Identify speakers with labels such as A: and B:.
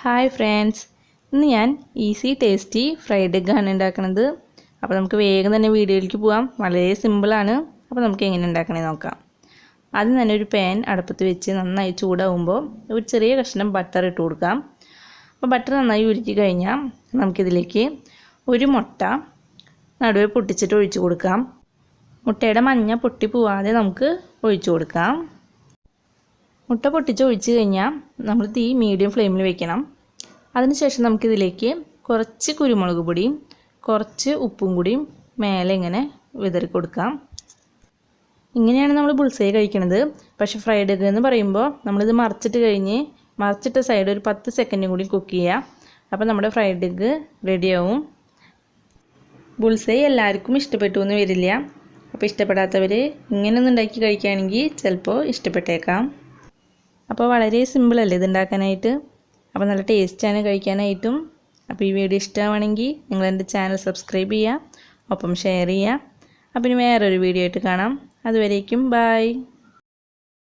A: Hi friends, ഇന്ന് ഞാൻ easy tasty fried egg ആണ് ഉണ്ടാക്കുന്നത്. അപ്പോൾ നമുക്ക് വേഗം തന്നെ വീഡിയോയിലേക്ക് പോകാം. വളരെ സിമ്പിളാണ്. അപ്പോൾ നമുക്ക് എങ്ങനെ ഉണ്ടാക്കണമെന്ന് നോക്കാം. ആദ്യം തന്നെ ഒരു പാൻ അടുപ്പത്ത് വെച്ച് നന്നായി ചൂടാവുമ്പോൾ ഒരു ചെറിയ കഷ്ണം ബട്ടർ ഇട്ട് കൊടുക്കാം. അപ്പോൾ ബട്ടർ നന്നായി ഉരുക്കി കഴിഞ്ഞാൽ നമുക്കിതിലേക്ക് ഒരു മുട്ട നടുവെ പൊട്ടിച്ചിട്ട് ഒഴിച്ചു കൊടുക്കാം. മുട്ടയുടെ മഞ്ഞ പൊട്ടി പോവാതെ നമുക്ക് ഒഴിച്ചു കൊടുക്കാം. മുട്ട പൊട്ടിച്ച് ഒഴിച്ച് കഴിഞ്ഞാൽ നമ്മൾ തീ മീഡിയം ഫ്ലെയിമിൽ വെക്കണം. അതിനുശേഷം നമുക്കിതിലേക്ക് കുറച്ച് കുരുമുളക് പൊടിയും കുറച്ച് ഉപ്പും കൂടിയും മേലെ ഇങ്ങനെ വിതറി കൊടുക്കാം. ഇങ്ങനെയാണ് നമ്മൾ ബുൾസൈ കഴിക്കുന്നത്. പക്ഷേ ഫ്രൈഡ് എഗ് എന്ന് പറയുമ്പോൾ നമ്മളിത് മറിച്ചിട്ട സൈഡ് ഒരു 10 സെക്കൻഡും കൂടി കുക്ക് ചെയ്യുക. അപ്പോൾ നമ്മുടെ ഫ്രൈഡ് എഗ് റെഡിയാവും. ബുൾസൈ എല്ലാവർക്കും ഇഷ്ടപ്പെട്ടു എന്ന് വരില്ല. അപ്പോൾ ഇഷ്ടപ്പെടാത്തവർ ഇങ്ങനെയൊന്നും ഉണ്ടാക്കി കഴിക്കുകയാണെങ്കിൽ ചിലപ്പോൾ ഇഷ്ടപ്പെട്ടേക്കാം. അപ്പോൾ വളരെ സിമ്പിളല്ലേ ഇത് ഉണ്ടാക്കാനായിട്ട്. അപ്പോൾ നല്ല ടേസ്റ്റാണ് കഴിക്കാനായിട്ടും. അപ്പോൾ ഈ വീഡിയോ ഇഷ്ടമാണെങ്കിൽ നിങ്ങൾ എൻ്റെ ചാനൽ സബ്സ്ക്രൈബ് ചെയ്യുക, ഒപ്പം ഷെയർ ചെയ്യുക. അപ്പോൾ ഇനി വേറൊരു വീഡിയോ ആയിട്ട് കാണാം. അതുവരേക്കും ബൈ.